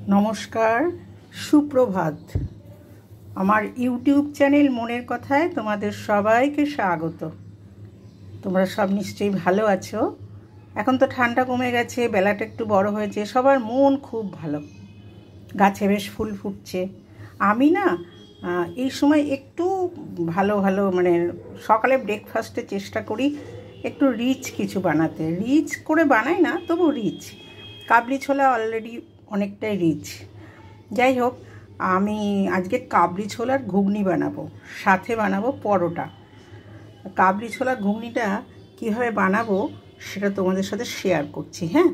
নমস্কার, সুপ্রভাত। আমার ইউটিউব চ্যানেল মনের কথায় তোমাদের সবাইকে স্বাগত। তোমরা সব নিশ্চয়ই ভালো আছো। এখন তো ঠান্ডা কমে গেছে, বেলাটা একটু বড় হয়েছে, সবার মন খুব ভালো, গাছে বেশ ফুল ফুটছে। আমি না এই সময় একটু ভালো ভালো মানে সকালে ব্রেকফাস্টে চেষ্টা করি একটু রিচ কিছু বানাতে। রিচ করে বানাই না, তবু রিচ। কাবলি ছোলা অলরেডি অনেকটাই রিচ। যাই হোক, আমি আজকে কাবলি ছোলার ঘুগনি বানাবো, সাথে বানাবো পরোটা। কাবলি ছোলার ঘুগনিটা কীভাবে বানাবো সেটা তোমাদের সাথে শেয়ার করছি। হ্যাঁ,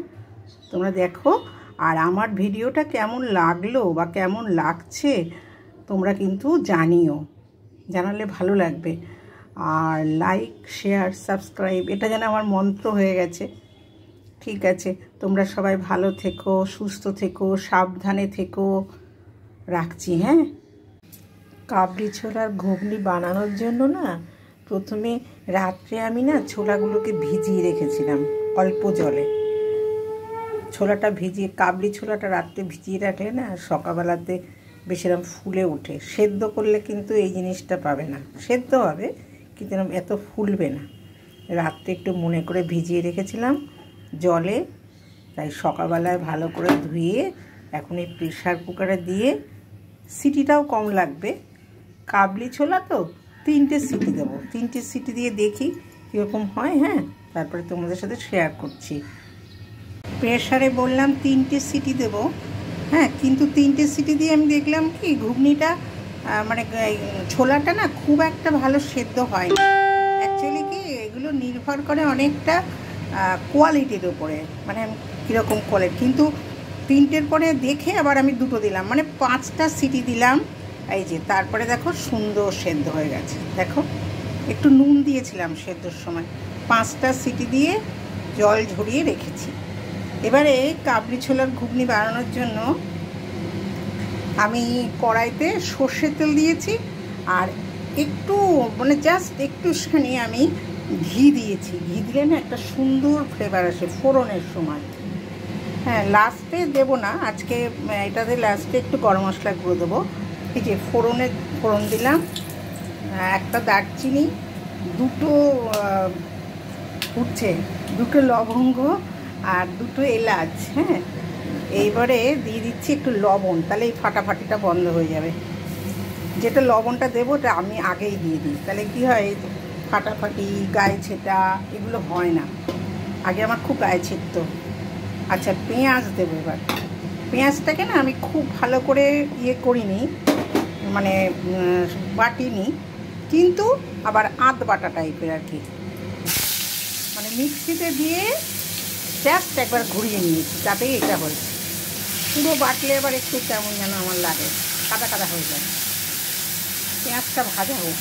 তোমরা দেখো, আর আমার ভিডিওটা কেমন লাগলো বা কেমন লাগছে তোমরা কিন্তু জানালে ভালো লাগবে। আর লাইক, শেয়ার, সাবস্ক্রাইব এটা যেন আমার মন্ত্র হয়ে গেছে। ঠিক আছে, তোমরা সবাই ভালো থেকো, সুস্থ থেকো, সাবধানে থেকো, রাখছি। হ্যাঁ, কাবলি ছোলার ঘুগনি বানানোর জন্য না প্রথমে রাত্রে আমি ছোলাগুলোকে ভিজিয়ে রেখেছিলাম অল্প জলে। কাবলি ছোলাটা রাত্রে ভিজিয়ে রাখলে সকালবেলাতে বেশ এরকম ফুলে ওঠে। সেদ্ধ করলে কিন্তু এই জিনিসটা পাবে না, সেদ্ধ হবে কিন্তু এত ফুলবে না। রাত্রে একটু মনে করে ভিজিয়ে রেখেছিলাম জলে, তাই সকালবেলায় ভালো করে ধুয়ে এখন এই প্রেশার কুকারে দিয়ে, সিটিটাও কম লাগবে। কাবলি ছোলা তো 3টে সিটি দেবো, 3টে সিটি দিয়ে দেখি কীরকম হয়। হ্যাঁ, তারপরে তোমাদের সাথে শেয়ার করছি। প্রেশারে বললাম 3টে সিটি দেবো। হ্যাঁ, কিন্তু 3টে সিটি দিয়ে আমি দেখলাম কি ঘুগনিটা মানে ছোলাটা খুব একটা ভালো সেদ্ধ হয় না। অ্যাকচুয়ালি কি এগুলো নির্ভর করে অনেকটা কোয়ালিটির উপরে, মানে কীরকম কোয়ালিটি। কিন্তু 3টের পরে দেখে আবার আমি 2টো দিলাম, মানে 5টা সিটি দিলাম। এই যে তারপরে দেখো সুন্দর সেদ্ধ হয়ে গেছে। দেখো, একটু নুন দিয়েছিলাম সেদ্ধর সময়। 5টা সিটি দিয়ে জল ঝরিয়ে রেখেছি। এবারে কাবলি ছোলার ঘুগনি বানানোর জন্য আমি কড়াইতে সর্ষের তেল দিয়েছি, আর একটু মানে জাস্ট একটুখানি আমি ঘি দিয়েছি। ঘি দিলে একটা সুন্দর ফ্লেভার আসে ফোড়নের সময়। হ্যাঁ, লাস্টে দেবো না আজকে, এটাতে লাস্টে একটু গরম মশলা গুঁড়ো দেবো। এই যে ফোড়ন দিলাম, একটা দারচিনি, 2টো উঠছে, 2টো লবঙ্গ আর 2টো এলাচ। হ্যাঁ, এইবারে দিয়ে দিচ্ছি একটু লবণ, তাহলে এই ফাটাফাটিটা বন্ধ হয়ে যাবে। যেটা লবণটা দেবো ওটা আমি আগেই দিয়ে দিই, তাহলে কি হয় ফাটাফাটি, গায়ে ছেটা এগুলো হয় না। আগে আমার খুব গায়ে ছিটতো। আচ্ছা, পেঁয়াজ দেবো এবার। পেঁয়াজটাকে আমি খুব ভালো করে করিনি, মানে বাটিনি, কিন্তু আবার আধ বাটা টাইপের আর কি, মানে মিক্সিতে দিয়ে জাস্ট একবার ঘুরিয়ে নিয়েছি, তাতেই এটা হয়েছে। পুরো বাটলে এবার একটু কেমন যেন আমার লাগে, কাদা কাদা হয়ে যায়। পেঁয়াজটা ভাজা হোক,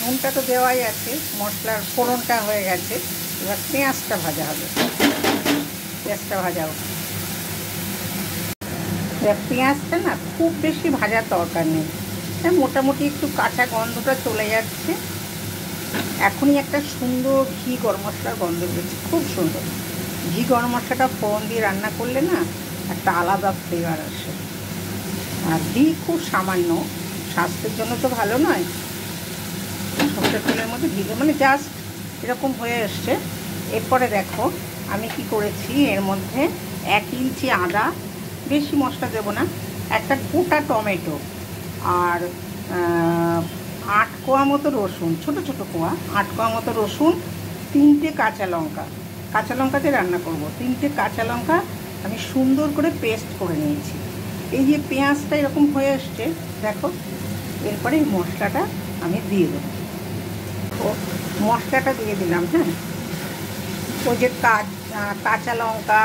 নুনটা তো দেওয়াই আছে, মশলার ফোড়নটা হয়ে গেছে, এবার পেঁয়াজটা ভাজা হবে। পেঁয়াজটা ভাজা হোক। পেঁয়াজটা খুব বেশি ভাজার দরকার নেই, মোটামুটি একটু কাঁচা গন্ধটা চলে যাচ্ছে। এখনই একটা সুন্দর ঘি গরম মশলার গন্ধ বেরোচ্ছে, খুব সুন্দর। ঘি গরম মশলাটা ফোড়ন দিয়ে রান্না করলে একটা আলাদা ফ্লেভার আসে। আর ঘি খুব সামান্য, স্বাস্থ্যের জন্য তো ভালো নয়। সরষের তেলের মধ্যে ঘি মানে জাস্ট এরকম হয়ে এসছে। এরপরে দেখো আমি কি করেছি, এর মধ্যে 1 ইঞ্চি আদা, বেশি মশলা দেবো না, একটা গোটা টমেটো, আর 8 কোয়া মতো রসুন, ছোটো ছোটো কোয়া 8 কোয়া মতো রসুন, 3টে কাঁচা লঙ্কাতে রান্না করব। 3টে কাঁচা লঙ্কা আমি সুন্দর করে পেস্ট করে নিয়েছি। এই যে পেঁয়াজটা এরকম হয়ে আসছে দেখো, এরপরে এই মশলাটা আমি দিয়ে দেবো। মশলাটা দিয়ে দিলাম। হ্যাঁ, ওই যে কাঁচা লঙ্কা,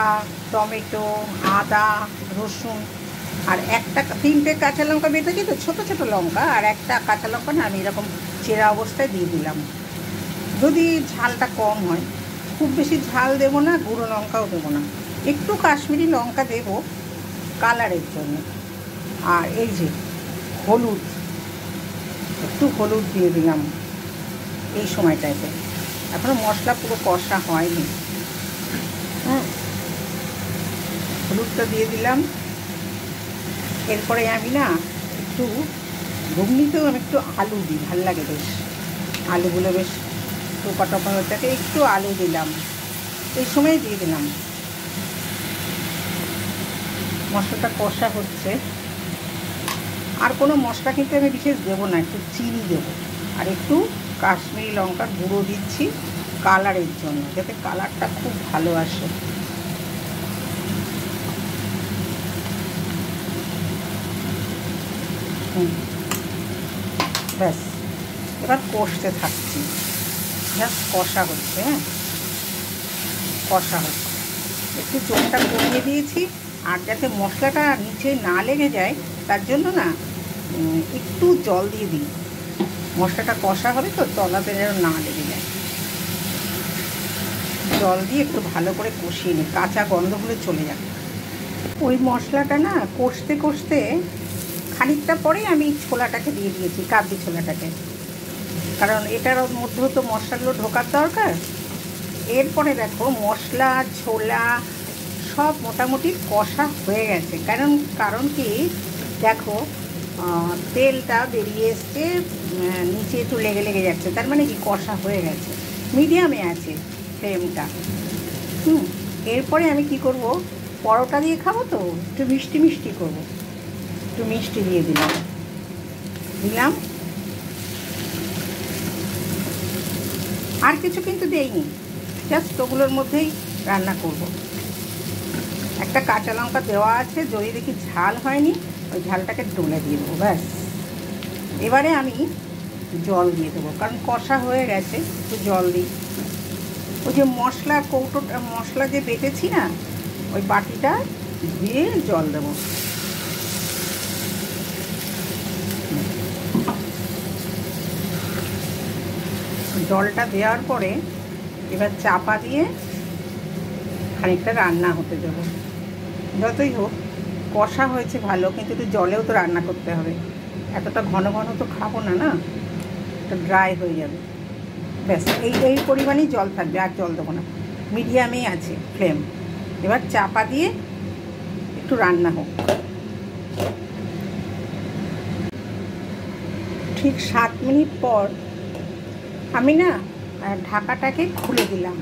টমেটো, আদা, রসুন, আর 3টে কাঁচা লঙ্কা বেটেছি তো, ছোটো ছোটো লঙ্কা, আর একটা কাঁচা লঙ্কা আমি এরকম চেরা অবস্থায় দিয়ে দিলাম। যদি ঝালটা কম হয়, খুব বেশি ঝাল দেবো না, গুঁড়ো লঙ্কাও দেবো না, একটু কাশ্মীরি লঙ্কা দেবো কালারের জন্য। আর এই যে হলুদ, একটু হলুদ দিয়ে দিলাম এই সময়টাতে। এখনও মশলা পুরো কষা হয়নি। হ্যাঁ, হলুদটা দিয়ে দিলাম। এরপরে আমি না একটু ঘুগনিতেও আমি একটু আলু দিই, ভালো লাগে বেশ। আলুগুলো বেশ টোপা টোপা হয়ে থাকে, একটু আলু দিলাম, এই সময় দিয়ে দিলাম। মশলাটা কষা হচ্ছে, আর কোনো মশলা কিন্তু আমি বিশেষ দেবো না, একটু চিনি দেবো আর একটু কাশ্মীরি লঙ্কার গুঁড়ো দিচ্ছি কালারের জন্য, যাতে কালারটা খুব ভালো আসে। ব্যাস, এবার কষতে থাকছি, জাস্ট কষা হচ্ছে। হ্যাঁ, কষা হচ্ছে, একটু চোখটা কমিয়ে দিয়েছি, আর যাতে মশলাটা নিচে না লেগে যায় তার জন্য না একটু জল দিয়ে দিই। মশলাটা কষা হবে তো, তলাতে যেন না লেগে যায়। জল দিয়ে একটু ভালো করে কষিয়ে নিই, কাঁচা গন্ধগুলো চলে যাবে। ওই মশলাটা না কষতে কষতে খানিকটা পরেই আমি ছোলাটাকে দিয়ে দিয়েছি, কাবলি ছোলাটাকে, কারণ এটার মধ্যেও তো মশলাগুলো ঢোকার দরকার। এরপরে দেখো মশলা ছোলা সব মোটামুটি কষা হয়ে গেছে, কারণ কি দেখো তেলটা বেরিয়ে এসছে, নিচে একটু লেগে লেগে যাচ্ছে, তার মানে কি কষা হয়ে গেছে। মিডিয়ামে আছে ফ্লেমটা। এরপরে আমি কি করব, পরোটা দিয়ে খাবো তো, একটু মিষ্টি মিষ্টি করবো, একটু মিষ্টি দিয়ে দিলাম। আর কিছু কিন্তু দেইনি, জাস্ট ওগুলোর মধ্যেই রান্না করব। একটা কাঁচা লঙ্কা দেওয়া আছে, যদি দেখি ঝাল হয়নি ওই ঝালটাকে ডলে দিয়ে দেবো, ব্যাস। এবারে আমি জল দিয়ে দেবো, কারণ কষা হয়ে গেছে, একটু জল দিই। ওই যে মশলা যে বেটেছি না, ওই বাটিটা দিয়ে জল দেবো। জলটা দেওয়ার পরে এবার চাপা দিয়ে খানিকটা রান্না হতে দেবো। যতই হোক কষা হয়েছে ভালো, কিন্তু একটু জলেও তো রান্না করতে হবে, এতটা ঘন ঘন তো খাবো না, না একটু ড্রাই হয়ে যাবে। ব্যাস, এই পরিমাণেই জল থাকবে, আর জল দেবো না, মিডিয়ামেই আছে ফ্লেম। এবার চাপা দিয়ে একটু রান্না হোক। ঠিক 7 মিনিট পর আমি না ঢাকাটাকে খুলে দিলাম,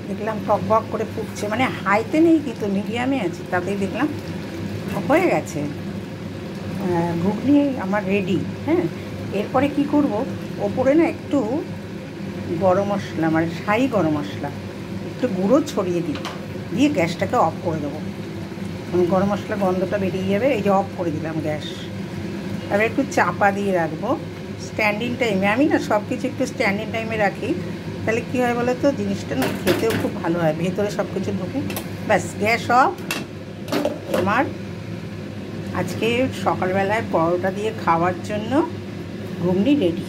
দেখলাম টকবক করে ফুটছে, মানে হাইতে নেই কিন্তু মিডিয়ামে আছে, তাতেই দেখলাম হয়ে গেছে ঘুগনি আমার রেডি। হ্যাঁ, এরপরে কি করব, ওপরে না একটু গরম মশলা, মানে শাহি গরম মশলা একটু গুঁড়ো ছড়িয়ে দিয়ে গ্যাসটাকে অফ করে দেবো, গরম মশলা গন্ধটা বেরিয়ে যাবে। এই যে অফ করে দিলাম গ্যাস। এবার একটু চাপা দিয়ে রাখবো স্ট্যান্ডিং টাইমে। আমি না সব কিছু একটু স্ট্যান্ডিং টাইমে রাখি, তাহলে কী হয় বলো তো, জিনিসটা না খেতেও খুব ভালো হয়, ভেতরে সব কিছু ঢুকে। ব্যাস, গ্যাস অফ। আমার আজকে সকালবেলায় পরোটা দিয়ে খাওয়ার জন্য ঘুগনি রেডি।